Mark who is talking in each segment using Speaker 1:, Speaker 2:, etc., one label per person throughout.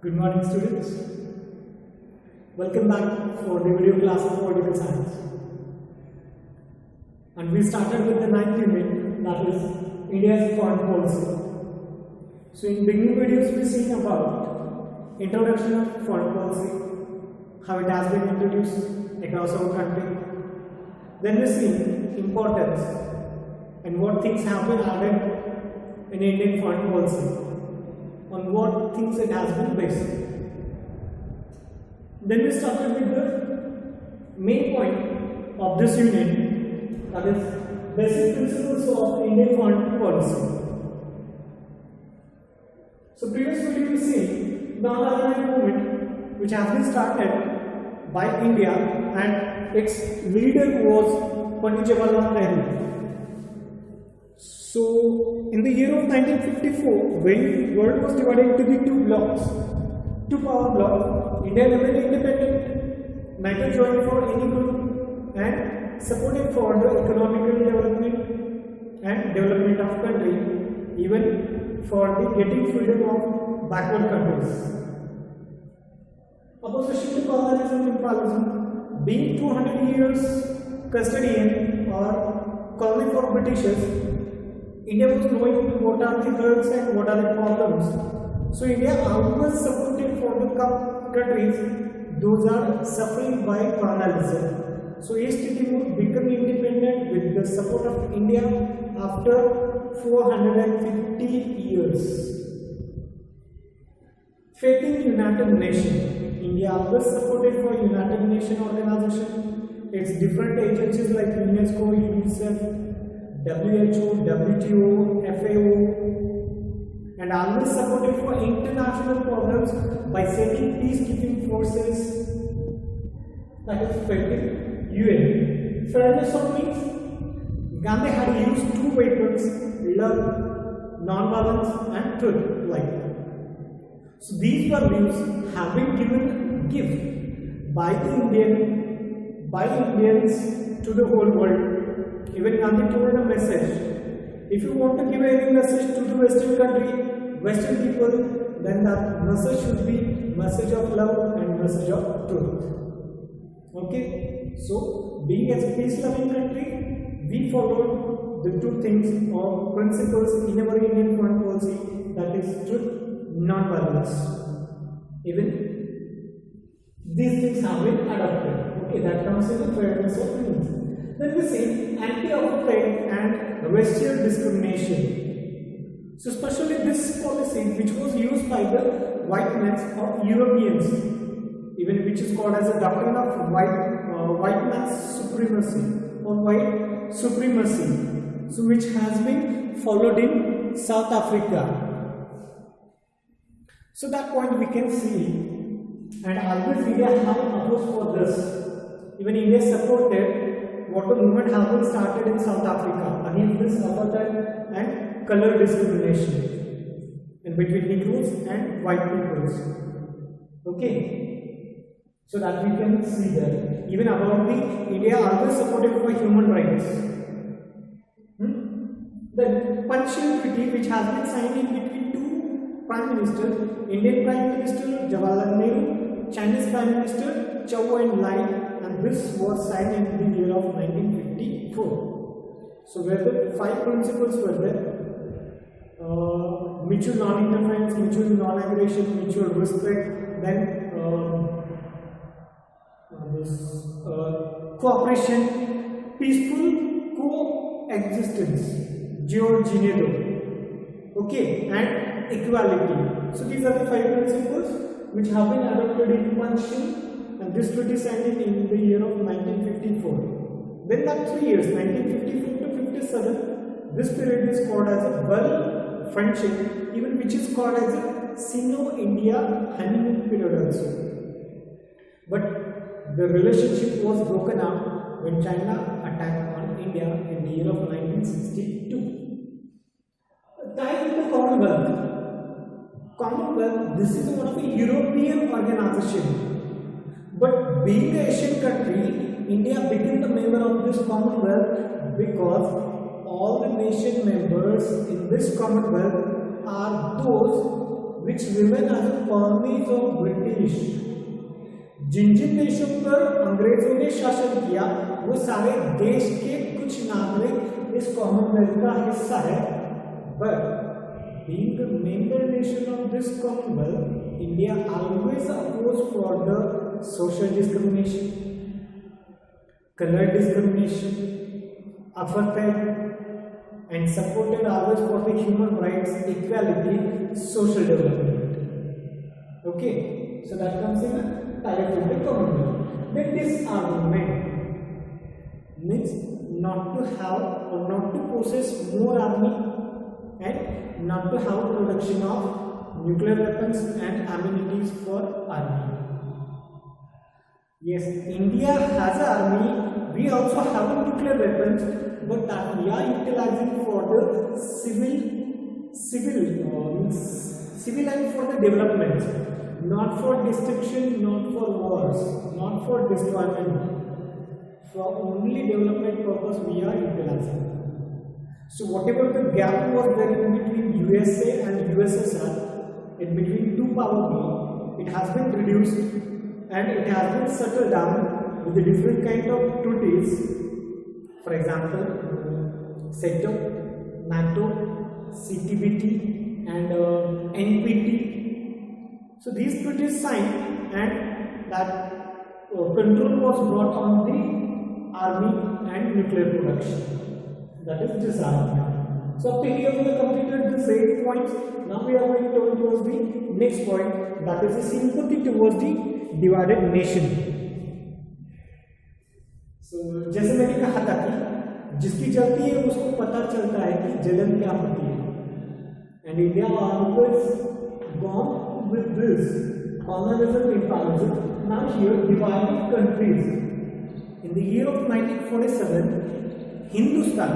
Speaker 1: Good morning, students. Welcome back for the video class of political science. And we started with the 9th unit, that is India's foreign policy. So in beginning videos we seen about introduction of foreign policy, how it has been introduced across our country. Then we seen importance and what things have been added in Indian foreign policy, on what things it has been based. Then we started with the main point of this unit, that is basic principles of Indian foreign policy. So previous video we see non-alignment movement which has been started by India and its leader was Pandit Jawaharlal Nehru. So, in the year of 1954, when the world was divided into the two power blocks, India remained independent, neither joined for any group, and supported for the economical development and development of country, even for the getting freedom of backward countries. Opposition to colonialism and imperialism, being 200 years custodian or colony for Britishers, India was knowing what are the hurts and what are the problems. So India always supported for the countries those are suffering by colonialism. So East Timor became independent with the support of India after 450 years. Faith in United Nations. India always supported for United Nations organization. Its different agencies like UNESCO, UNICEF, WHO, WTO, FAO, and always supported for international problems by sending peacekeeping forces, that is fighting UN. Fairness of means Gandhi had used two weapons: love, non-violence, and truth. So these values have been given gift by Indians to the whole world. Even Gandhi told a message: if you want to give any message to the Western country, Western people, then that message should be message of love and message of truth. Okay, so being as a peace-loving country, we followed the two things or principles in our Indian foreign policy, that is truth, non-violence. Even these things have been adopted. Okay, that comes in the fairness of means. Then we see anti-apartheid and racial discrimination. So especially this policy which was used by the white men or Europeans, even which is called as a doctrine of white man's supremacy or white supremacy, so which has been followed in South Africa. So that point we can see, and always India have opposed for this. Even India supported what the movement has been started in South Africa against this apartheid and color discrimination in between Negroes and white peoples. Okay, so that we can see that. Even about the India always supported for human rights. The Puc-2 treaty which has been signed in between two prime ministers, Indian Prime Minister Jawaharlal Nehru, Chinese Prime Minister Zhou Enlai, and this was signed in the year of 1954. So where the 5 principles were there: mutual non-interference, mutual non-aggression, mutual respect, then cooperation, peaceful coexistence, okay, and equality. So these are the 5 principles which have been adopted in Puc-2. And this treaty signed in the year of 1954. Then that 3 years, 1954 to 57, this period is called as a Gulf friendship, even which is called as a Sino-India honeymoon period also. But the relationship was broken up when China attacked on India in the year of 1962. Tied with the Commonwealth. Commonwealth, this is one of the European organization. But being an Asian country, India became the member of this Commonwealth because all the nation members in this Commonwealth are those which remain as a colonies of British. जिन जिन देशों पर अंग्रेजों ने शासन किया वो सारे देश के कुछ नागरिक इस कॉमनवेल्थ का हिस्सा है, but being the member nation of this commonwealth, India always opposed for the social discrimination, color discrimination, apartheid, and supported always for the human rights, equality, social development. Okay, so that comes in a type of the commonwealth. Then this argument means not to have or not to possess more army and not to have production of nuclear weapons and ammunition for army. Yes, India has an army, we also have nuclear weapons, but that we are utilizing for the civil and for the development, not for destruction, not for wars, not for destroyment. For only development purpose we are utilizing. So whatever the gap was there in between USA and USSR, in between two power B, it has been reduced and it has been settled down with the different kind of treaties. For example, CETO, NATO, CTBT and NPT. So these treaties signed and that control was brought on the army and nuclear production. That is this argument. So after here we have completed the 8 points. Now we are going to turn towards the next point, that is the sympathy towards the divided nation. So जैसे मैंने कहा था कि जिसकी चलती है उसको पता चलता है कि जलन क्या होती है. And India always gone with this colonialism imperialism. Now here divided countries. In the year of 1947, Hindustan,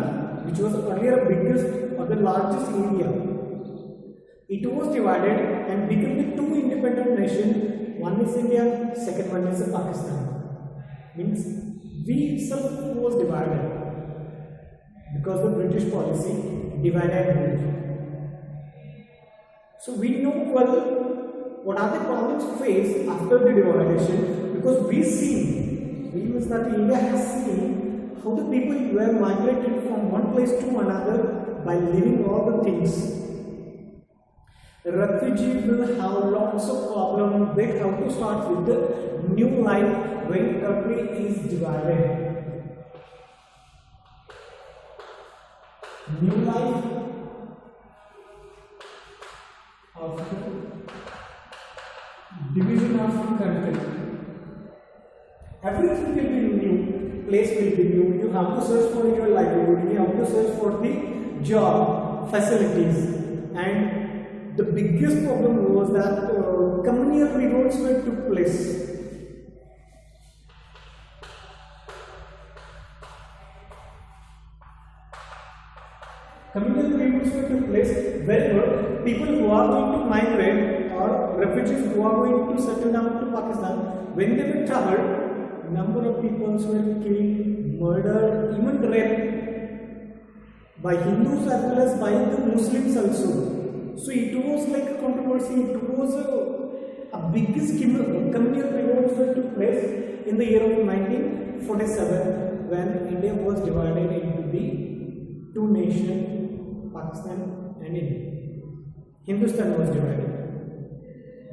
Speaker 1: which was earlier the biggest or the largest area, it was divided and became the two independent nations. One is India, second one is Pakistan. Means we itself was divided because the British policy divided and ruled. So we know well what are the problems faced after the dividation, because we means that India has seen how the people were migrated from one place to another by leaving all the things. Refugees will have lots of problems. They have to start with the new life when country is divided. New life of division of the country. Everything will be new, place will be new, you have to search for your livelihood, you have to search for the job, facilities, and the biggest problem was that communal revolts took place. Communal revolts took place wherever people who are going to migrate or refugees who are going to settle down to Pakistan, when they were traveled, number of people were killed, murdered, even raped by Hindus as well as by the Muslims also. So it was like a controversy. It was a biggest communal revolt that took place in the year of 1947 when India was divided into the two nations, Pakistan and India. Hindustan was divided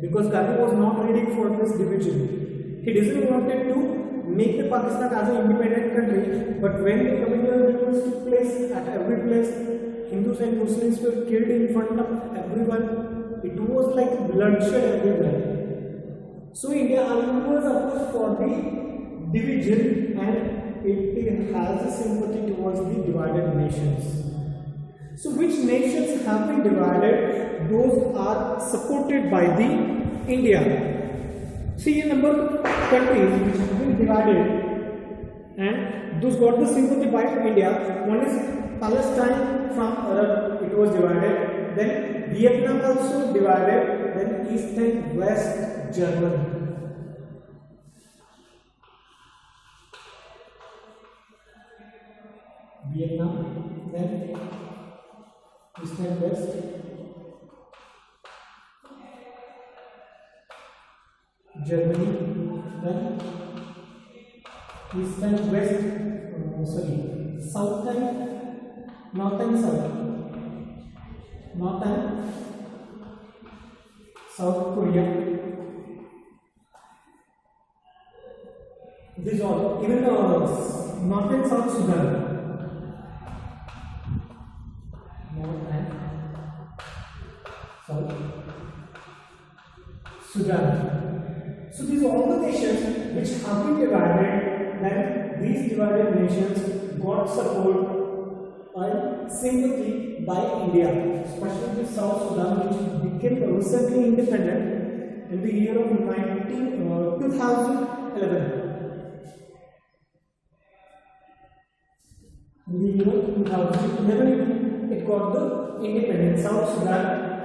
Speaker 1: because Gandhi was not ready for this division. He didn't wanted to make the Pakistan as an independent country, but when the communal revolts took place at every place, Hindus and Muslims were killed in front of everyone. It was like bloodshed everywhere. So India always opposed for the division and it has a sympathy towards the divided nations. So which nations have been divided? Those are supported by the India. See a number of countries which have been divided and those got the sympathy by India. One is Palestine from Arab, it was divided. Then Vietnam also divided. Then East and West Germany. Vietnam, then East and West Germany, then east and west, south and north and south, north and South Korea. These all, even North and South Sudan, North and South Sudan. So these are all the nations which have been divided, then these divided nations got support and sympathy by India, especially the South Sudan, which became recently independent in the year of 2011. In the year of 2011, it got the independence, South Sudan,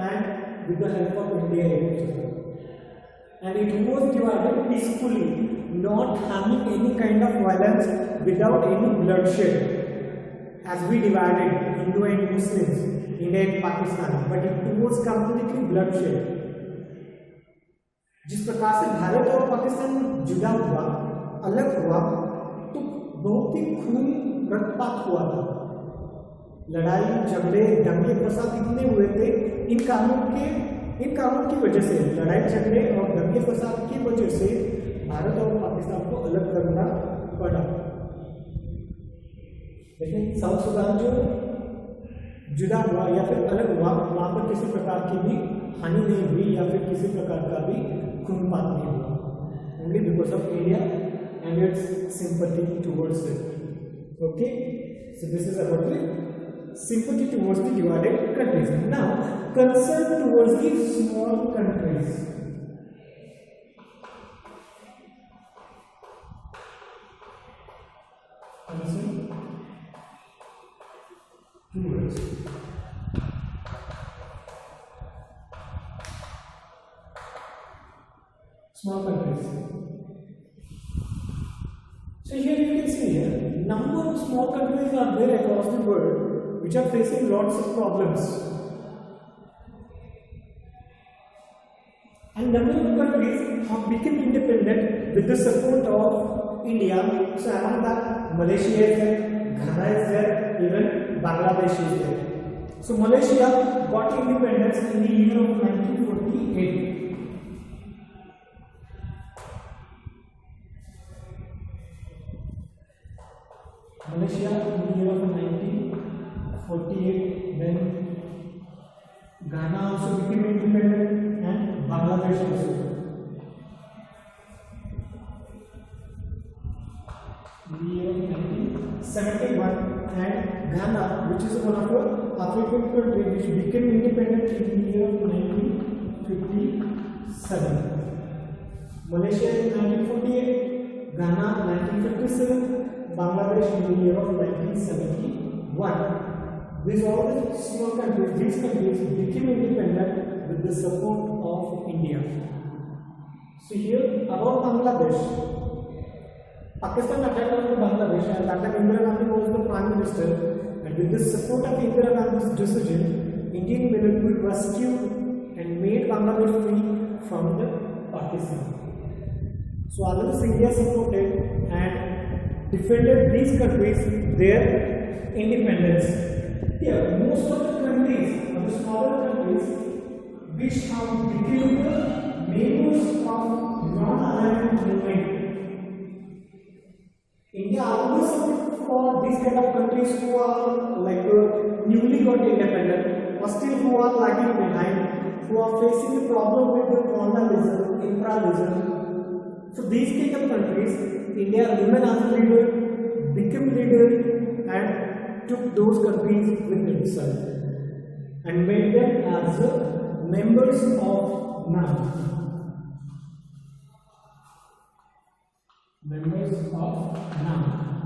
Speaker 1: and with the help of India. And it was divided peacefully, not having any kind of violence, without any bloodshed. As we divided Hindu and Muslims, India and Pakistan, but it was completely bloodshed. जिस प्रकार से भारत और पाकिस्तान जुदा हुआ, अलग हुआ, तो बहुत ही खून रक्तपात हुआ था। लड़ाई, झगड़े, दंगे फसाद इतने हुए थे इन कारणों की वजह से, लड़ाई झगड़े और दंगे फसाद की वजह से भारत और पाकिस्तान को अलग करना पड़ा। लेकिन साउथ सुदान जो जुदा हुआ या फिर अलग हुआ, वहां पर किसी प्रकार की भी हानि नहीं हुई या फिर किसी प्रकार का भी खूनपात नहीं हुआ, only because of India and it's sympathy towards it. Okay, so this is about the sympathy towards the divided countries. Now, concern towards the small countries. Concern towards small countries. So here you can see here, number of small countries are there across the world which are facing lots of problems, and number of countries have become independent with the support of India. So among that, Malaysia is there, Ghana is there, even Bangladesh is there. So Malaysia got independence in the year of 1948. Malaysia in the year of 1948, then Ghana also became independent and Bangladesh also. In the year of 1971, and Ghana, which is one of the African countries which became independent in the year of 1957. Malaysia in 1948, Ghana 1957, Bangladesh in the year of 1971. These all the small countries, these countries became independent with the support of India. So here about Bangladesh, Pakistan attacked on Bangladesh, and that time Indira Gandhi was the Prime Minister, and with the support of Indira Gandhi's decision, Indian military rescued and made Bangladesh free from the Pakistan. So always India supported and defended these countries their independence. Here, most of the countries, or the smaller countries, which have become the neighbors of non-aligned movement. India always supported for these kind of countries who are like newly got independent, or still who are lagging behind, who are facing the problem with the colonialism, imperialism. So these kind of countries, India remained as a leader, became leader, and took those countries with itself and made them as members of NAM. Members of NAM,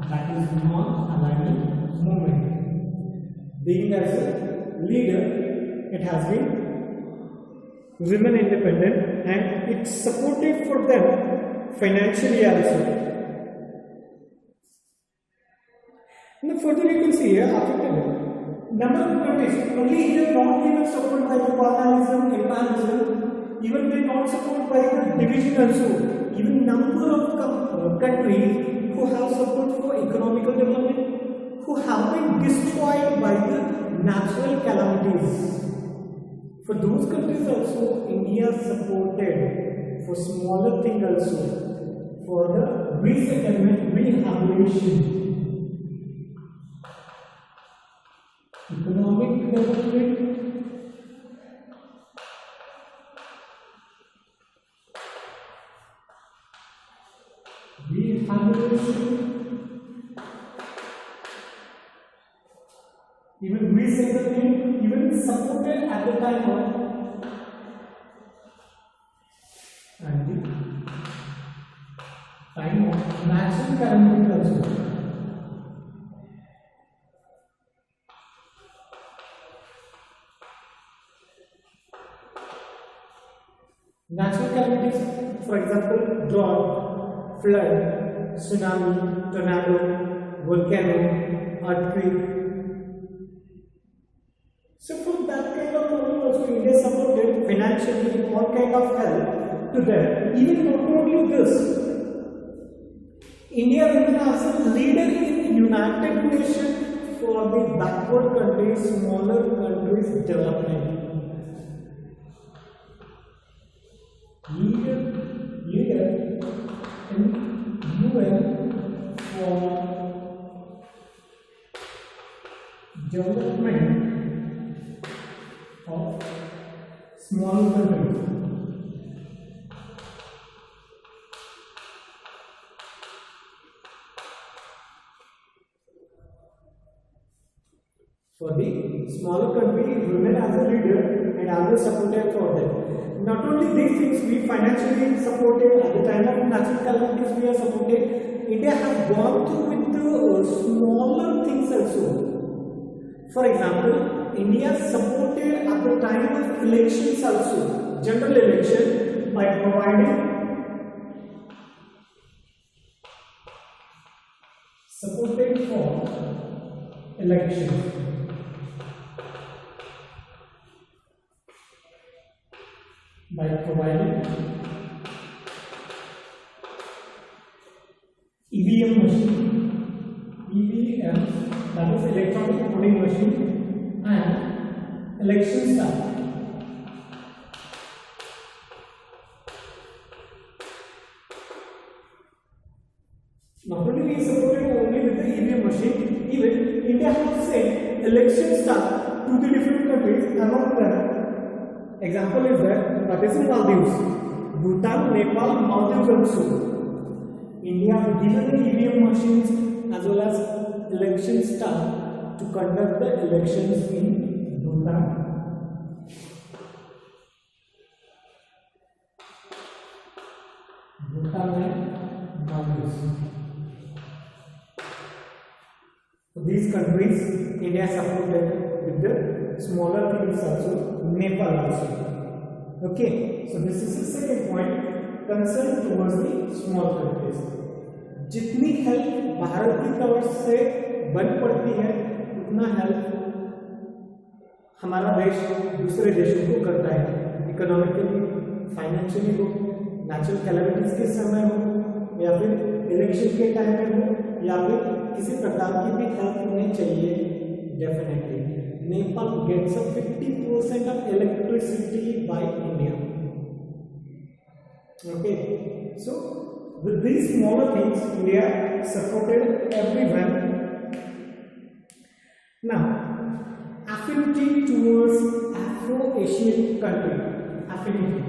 Speaker 1: that is non-alignment movement. Being as a leader, it has been remain independent, and it's supportive for them financially also. Now further you can see here, African number of countries only here not even supported by the colonialism, imperialism, even they not support by the division also. Even number of countries who have support for economical development, who have been destroyed by the natural calamities. For those countries also, India supported for smaller thing also, for the resettlement, rehabilitation, economic development, rehabilitation, even resettlement, even supported at the time of natural calamity also. Natural calamities, for example, drought, flood, tsunami, tornado, volcano, earthquake. So for that kind of problem also India supported financially all kind of help to them. Even not only this, India remained as a leader in United Nations for the backward countries, smaller countries development. Leader in UN for development of small countries. For the smaller country, women as a leader and always supported for them. Not only these things, we financially supported at the time of natural calamities. We are supported. India has gone through with the smaller things also. For example, India supported at the time of elections also, general election, by providing supported for elections. By providing EVM machine, EVM, that is electronic voting machine, and election staff. Not only we supported only with the EVM machine, even India has sent election staff to the different countries. Among them, example is that is in Maldives, Bhutan, Nepal, Maldives also. India has given the EVM machines as well as election staff to conduct the elections in Bhutan. Bhutan and Maldives. So these countries, India supported with the smaller things also, Nepal also. Okay, so this is the second point, concern towards the small countries. जितनी help Bharat की तरफ से बन पड़ती है, उतना help हमारा देश दूसरे देशों को करता है, इकोनॉमिकली, फाइनेंशियली हो, नेचुरल कैलेमिटीज के समय हो, या फिर इलेक्शन के टाइम में हो, या फिर किसी प्रकार की भी हेल्प उन्हें चाहिए. Definitely Nepal gets a 50% of electricity by India. Okay, so with these smaller things, India supported everyone. Now, affinity towards Afro-Asian country. Affinity.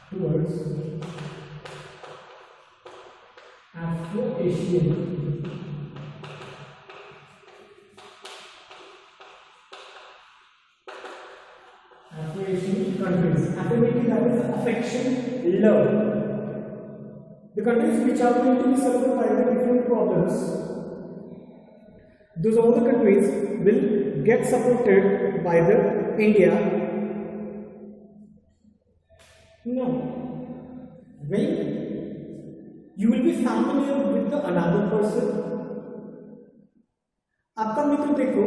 Speaker 1: Towards Afro-Asian countries. Affinity, that is affection, love. The countries which are going to be suffered by the different problems, those all the countries will get supported by the India. No. When You will be familiar with the another person. आपका मित्र देखो,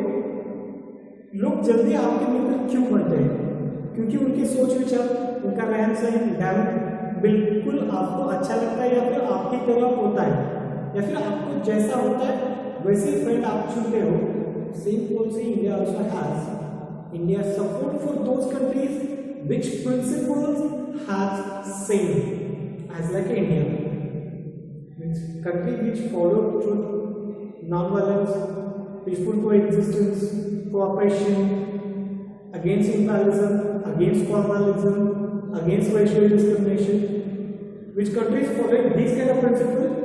Speaker 1: लोग जल्दी आपके मित्र क्यों बनते हैं? क्योंकि उनके सोच विचार, उनका रहन सहन बिल्कुल आपको अच्छा लगता है, या फिर आपकी तरह होता है, या फिर आपको जैसा होता है वैसे ही फ्रेंड आप चुनते हो. Same policy India also has. India support for those countries which principles has same as like India. Means country which follow truth, non-violence, peaceful coexistence, cooperation, against imperialism, against colonialism, against racial discrimination. Which countries follow these kind of principles?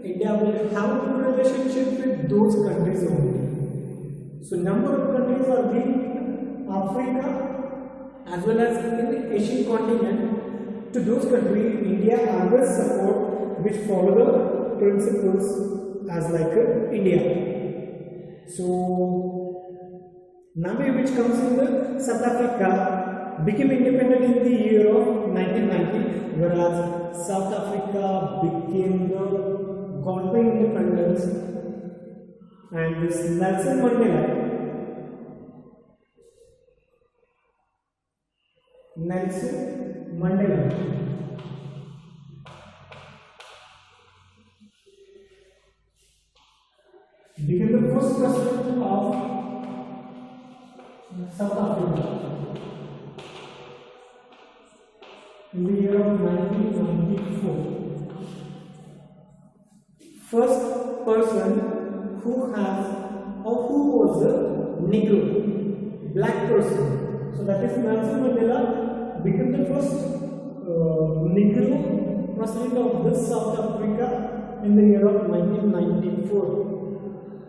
Speaker 1: India will have a good relationship with those countries only. So number of countries are in Africa as well as in the Asian continent. To those countries, India always support which follow the principles as like India. So Namibia, which comes in the South Africa, became independent in the year of 1990, whereas South Africa became the got the independence, and this Nelson Mandela became the first president of South Africa in the year of 1994. First person who has or who was a Negro, black person. So that is Nelson Mandela became the first Negro president of this South Africa in the year of 1994,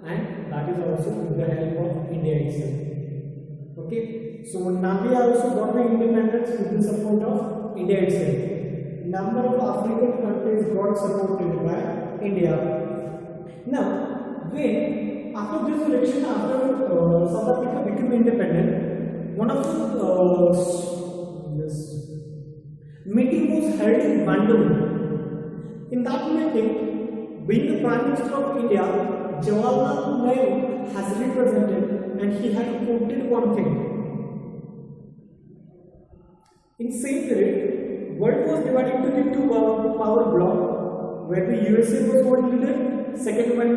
Speaker 1: and that is also with the help of India itself. Okay, so Namibia also got the independence with the support of India itself. Number of African countries got supported by India. Now, when after this election, after South Africa became independent, one of the meeting was held in Bandung. In that meeting, being the Prime Minister of India, Jawaharlal Nehru has represented, and he had quoted one thing. In same period, world was divided into the two power bloc, where the USA was world leader. Second one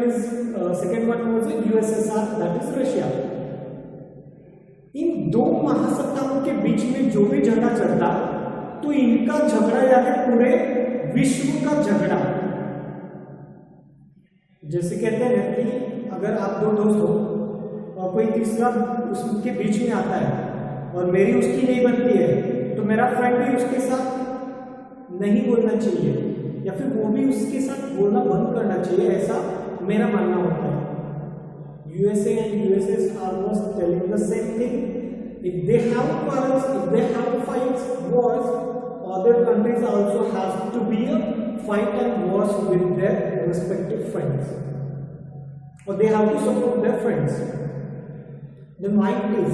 Speaker 1: was the USSR, that is Russia. इन दो महासत्ताओं के बीच में जो भी झगड़ा चलता, तो इनका झगड़ा यानी पूरे विश्व का झगड़ा. जैसे कहते हैं कि अगर आप दो दोस्त हो और कोई तीसरा उसके बीच में आता है और मेरी उसकी नहीं बनती है, तो मेरा फ्रेंड भी उसके साथ नहीं बोलना चाहिए, या फिर वो भी उसके साथ बोलना बंद करना चाहिए, ऐसा मेरा मानना होता है. USA and USSR was telling the same thing. If they have quarrels, if they have fights, wars, other countries also have to be a fight and wars with their respective friends, or they have to support their friends. The mind is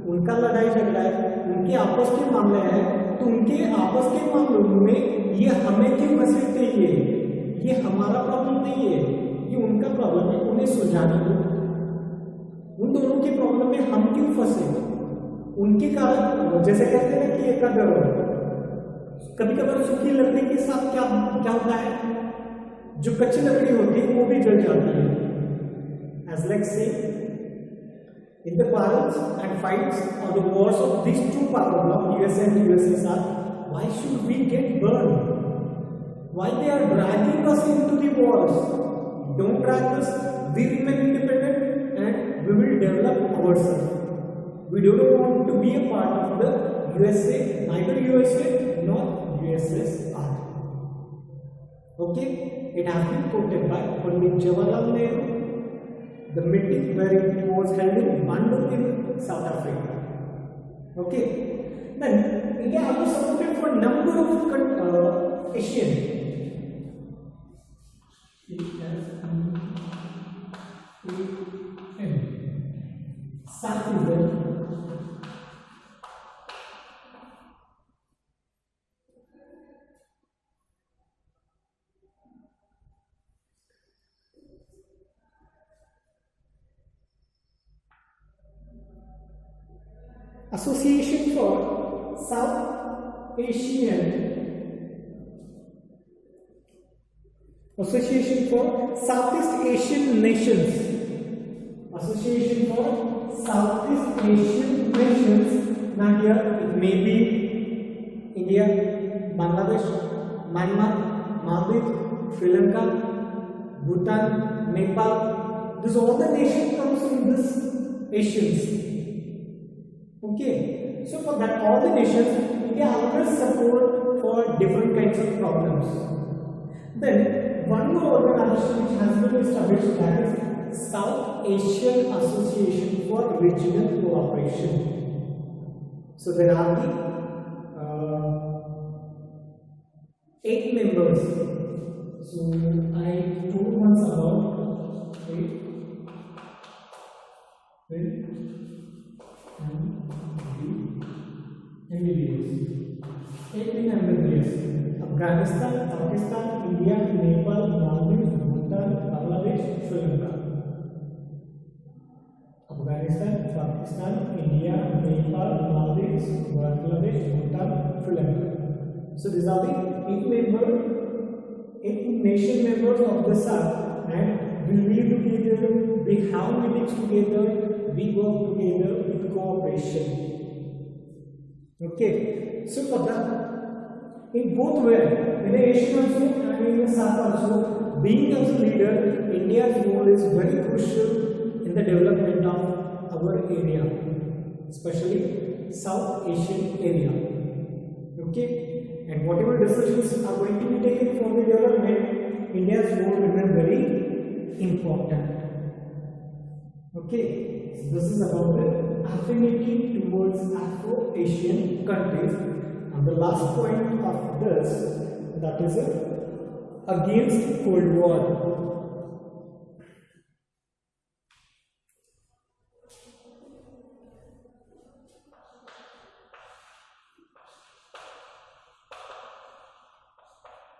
Speaker 1: उनका लड़ाई झगड़ा है, उनके आपस के मामले हैं, तो उनके आपस के मामलों में ये हमें क्यों घसीटते हैं? ये हमारा प्रॉब्लम नहीं है, ये उनका प्रॉब्लम है, उन्हें सुलझाना दो. उन दोनों की प्रॉब्लम में हम क्यों फंसे? उनके कारण, जैसे कहते हैं कि एक कभी कभार सूखी लकड़ी के साथ क्या क्या होता है, जो कच्ची लकड़ी होती है वो भी जल जाती है. As like say, in the quarrels and fights or the wars of these two power blocks, USA and USSR, why should we get burned? Why they are dragging us into the wars? Don't drag us. We remain independent and we will develop ourselves. We do not want to be a part of the USA, neither USA nor USSR. Okay, it has been quoted by Pandit Jawaharlal Nehru. The meeting where it was held in Bandung in South Africa. Okay, then India also supported for a number of Asian. Southeast Association for South Asian Association for Southeast Asian Nations. Association for Southeast Asian Nations. Now here it may be India, Bangladesh, Myanmar, Maldives, Sri Lanka, Bhutan, Nepal. This all the nation comes in this Asians. Okay. So for that all the nations, India always support for different kinds of problems. Then one more organization which has been established, that is South Asian Association for Regional Cooperation. So there are the 8 members. So I told once about 8 MBBS. 8 MBBS. Afghanistan, Pakistan, India, Nepal, Maldives, Bhutan, Bangladesh, Sri Lanka. Afghanistan, Pakistan, India, Nepal, Maldives, Bangladesh, Bhutan, Sri Lanka. So these are the 8 nation members of the SAARC, and we live together, we have meetings together, we work together with cooperation. Okay, so for that, in both ways, in the Asian also and in the SAARC also, being as a leader, India's role is very crucial in the development of our area, especially South Asian area. Okay, and whatever decisions are going to be taken for the development, India's role remains very important. Okay, so this is about the affinity towards Afro-Asian countries. And the last point of this, that is against Cold War.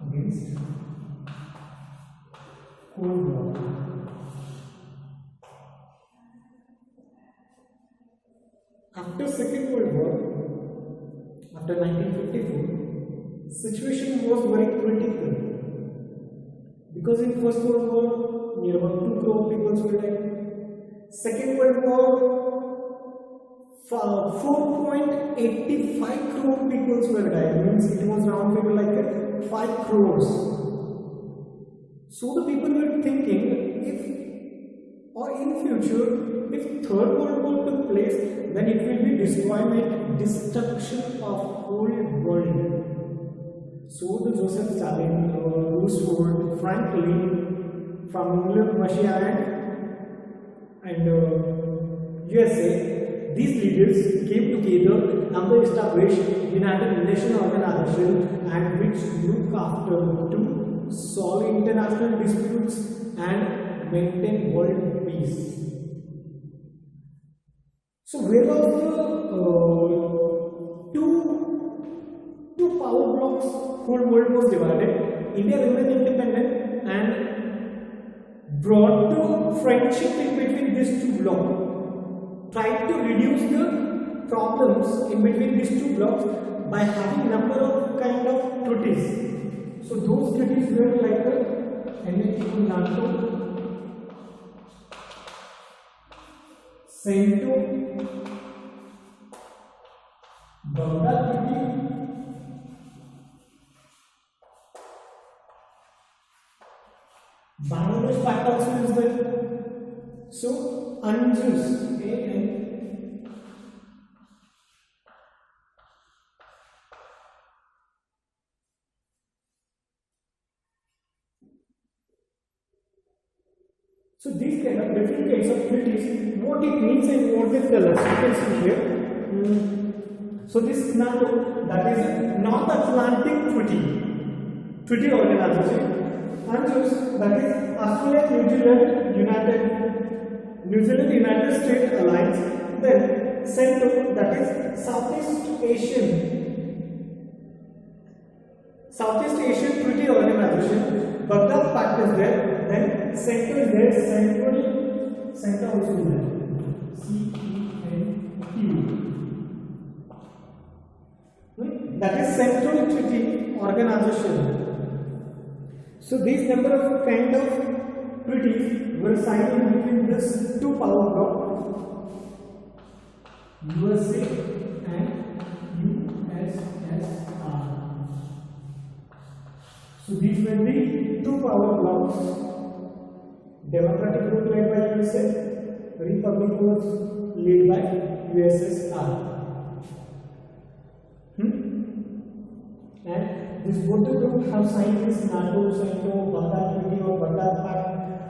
Speaker 1: Against Cold War. After Second World War, after 1954, situation was very critical because in First World War near about 2 crore people were died. Second World War 4.85 crore people were died. Means it was round figure like 5 crores. So the people were thinking, if or in future, if Third World War took place, then it will be destroyment, destruction of whole world. So the Joseph Stalin, Roosevelt, Franklin from England, Russia and USA, these leaders came together and they established United Nations Organization, and which look after to solve international disputes and maintain world peace. So whereas the two power blocks, whole world was divided, India remained independent and brought the friendship in between these two blocks, tried to reduce the problems in between these two blocks by having number of kind of treaties. So those treaties were like NATO, Sento, Baghdad Treaty, Bangladesh Pact also is there. So UNGUS, so these kind of different kinds of treaties, what it means and what they tell us, you can see here. So this NATO, that is North Atlantic Treaty Organization. UNGUS, that is Australia, New Zealand, United States Alliance. Then CENTO, that is Southeast Asian Treaty Organization. Baghdad Pact is there. Then CENTO is there. CENTO also is there. CENTO. that is Central Treaty Organization. So these number of kind of treaties were signed between these two power blocks, USA and USSR. So these were the two power blocks. Democratic group led by USA, Republic was led by USSR. And this both the group have signed this NATO, CENTO, Baghdad Treaty or Baghdad Pact,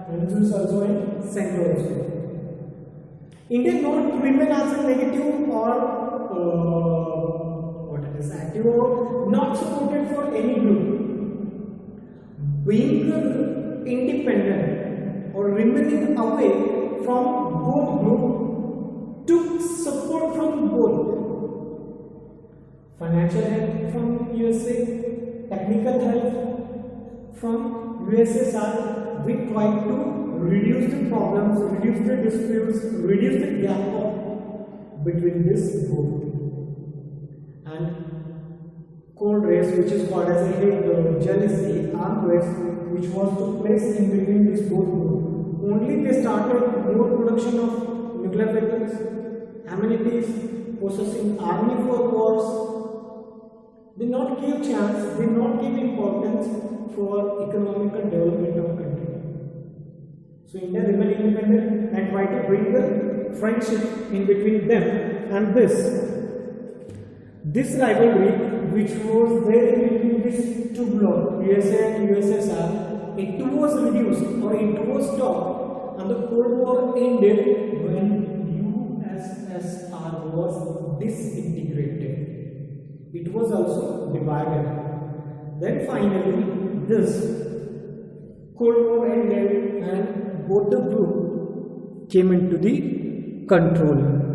Speaker 1: and this is also in CENTO also. India not remain as a negative or active or not supported for any group. Being independent or remaining away from both groups took support from both. Financial help from USA, technical help from USSR. We tried to reduce the problems, reduce the disputes, reduce the gap between this group. And cold race, which is called as a jealousy, armed race, which was took place in between these both groups. Only they started more production of nuclear weapons, amenities, possessing army for wars. They not give chance, they not give importance for economical development of country. So India remained independent and tried to bring the friendship in between them and this rivalry which was there in between these two blocks, USA and USSR, it was reduced or it was stopped, and the Cold War ended when USSR was disintegrated. It was also divided. Then finally, this Cold War ended and both the group came into the control.